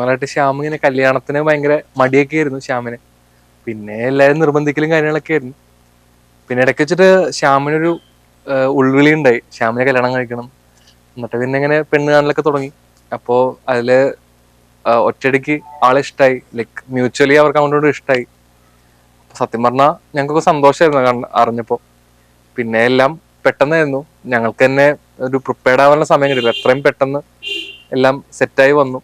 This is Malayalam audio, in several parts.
നാളായിട്ട് ശ്യാം ഇങ്ങനെ കല്യാണത്തിന് ഭയങ്കര മടിയൊക്കെ ആയിരുന്നു ശ്യാമിന്. പിന്നെ എല്ലാവരും നിർബന്ധിക്കലും കാര്യങ്ങളൊക്കെ ആയിരുന്നു. പിന്നെ ഇടയ്ക്ക് വെച്ചിട്ട് ശ്യാമിനൊരു ഉൾവിളി ഉണ്ടായി, ശ്യാമിനെ കല്യാണം കഴിക്കണം. എന്നിട്ട് പിന്നെ ഇങ്ങനെ പെണ്ണ് കാണലൊക്കെ തുടങ്ങി. അപ്പോ അതില് ഒറ്റയടിക്ക് ആളെ ഇഷ്ടമായി, ലൈക്ക് മ്യൂച്വലി അവർക്ക് അങ്ങോട്ടും ഇഷ്ടമായി. സത്യം പറഞ്ഞാൽ ഞങ്ങൾക്കൊക്കെ സന്തോഷമായിരുന്നു അറിഞ്ഞപ്പോ. പിന്നെ എല്ലാം പെട്ടെന്നായിരുന്നു, ഞങ്ങൾക്ക് തന്നെ ഒരു പ്രിപ്പയർഡ് ആവാനുള്ള സമയം കിട്ടില്ല. എത്രയും പെട്ടെന്ന് എല്ലാം സെറ്റായി വന്നു.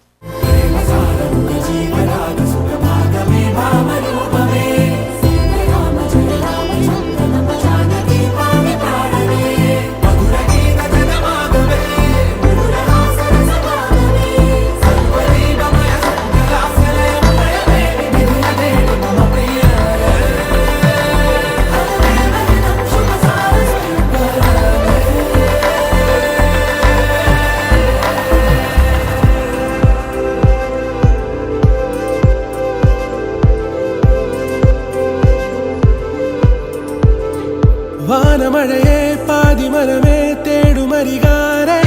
വാനമഴയെ പാതിമരമേ തേടുമരികാരെ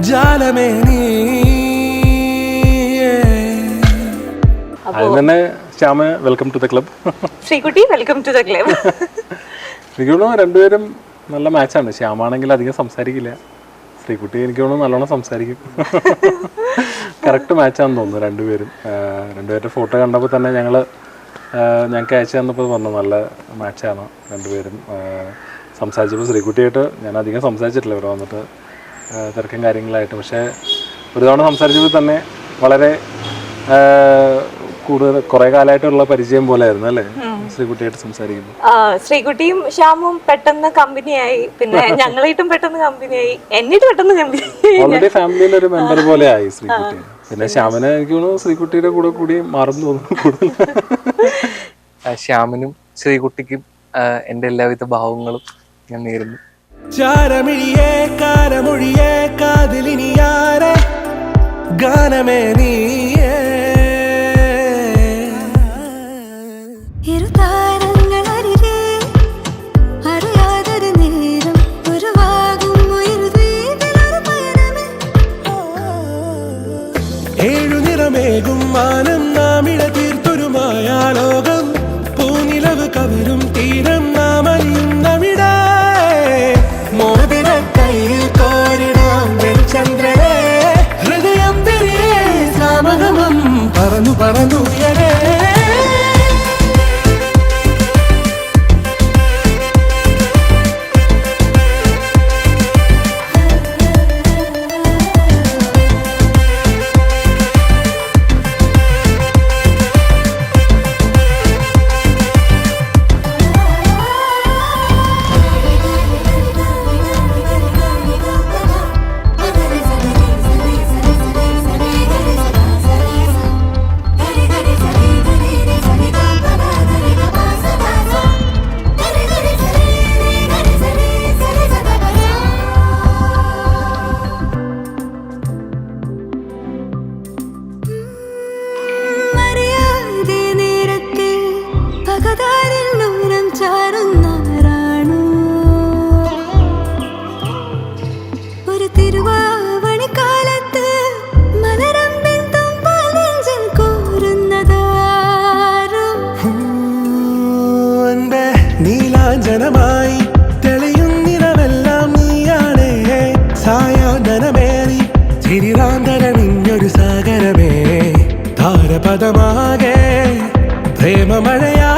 ജാലമേ നീ. ആദ്യം തന്നെ Shyam welcome to the club. Sreekutty welcome to the club. എനിക്ക് തോന്നുന്നു രണ്ടുപേരും നല്ല മാച്ചാണ്. ശ്യാമാണെങ്കിൽ അധികം സംസാരിക്കില്ല, ശ്രീകുട്ടി എനിക്ക് തോന്നുന്നു നല്ലോണം സംസാരിക്കും. കറക്റ്റ് മാച്ചാണെന്ന് തോന്നുന്നു രണ്ടുപേരും. രണ്ടുപേരുടെ ഫോട്ടോ കണ്ടപ്പോൾ തന്നെ ഞങ്ങൾക്ക് അയച്ചു തന്നപ്പോൾ പറഞ്ഞു നല്ല മാച്ചാണ് രണ്ടുപേരും. സംസാരിച്ചപ്പോൾ ശ്രീകുട്ടിയായിട്ട് ഞാൻ അധികം സംസാരിച്ചിട്ടില്ല ഇവിടെ വന്നിട്ട്, തിരക്കും കാര്യങ്ങളായിട്ട്. പക്ഷേ ഒരു തവണ സംസാരിച്ചപ്പോൾ തന്നെ വളരെ കൂടുതൽ കുറേ കാലമായിട്ടുള്ള പരിചയം പോലെ ആയിരുന്നു അല്ലേ ശ്രീകുട്ടിയായിട്ട് സംസാരിക്കുന്നു. ശ്രീകുട്ടിയും ശ്യാമും പെട്ടെന്ന് കമ്പനിയായി, പിന്നെ ഞങ്ങളായിട്ടും പെട്ടെന്ന് കമ്പനിയായി, എന്നിട്ട് പെട്ടെന്ന് കമ്പനിയായി. ഓൾറെഡി ഫാമിലിയിലെ ഒരു മെമ്പർ പോലെ ആയി ശ്രീകുട്ടി. പിന്നെ ശ്യാമിനെ എനിക്ക് തോന്നുന്നു ശ്രീകുട്ടിയുടെ കൂടെ കൂടി മാറുന്നു തോന്നുന്നു കൂടുതൽ. ശ്യാമിനും ശ്രീകുട്ടിക്കും എൻ്റെ എല്ലാവിധ ഭാവങ്ങളും ഞാൻ നേരുന്നു. ചാരമിഴിയേ കാരമൊഴിയേ കാതിലിനിയാരെ ഗാനമേ നീയേ. ഏഴുനിറമേകും മാനം നാമിഴ തീർത്തൊരു മായാലോകം, പൂനിലവ് കവരും തീരം നാമറിയുന്നവിട. മോതിര കയ്യിൽ കോരിടാം ചന്ദ്രനെ, ഹൃദയം തിരിയേ സാമഗമം പറന്നു പറന്നുയരേ. നീലാഞ്ജനമായി തെളിയുന്നിരമെല്ലാം നീയാണേ, സായാഹ്നമേറി ചിരിറാന്തരണിഞ്ഞൊരു സാഗരമേ, താരപദമാകെ പ്രേമമഴയാ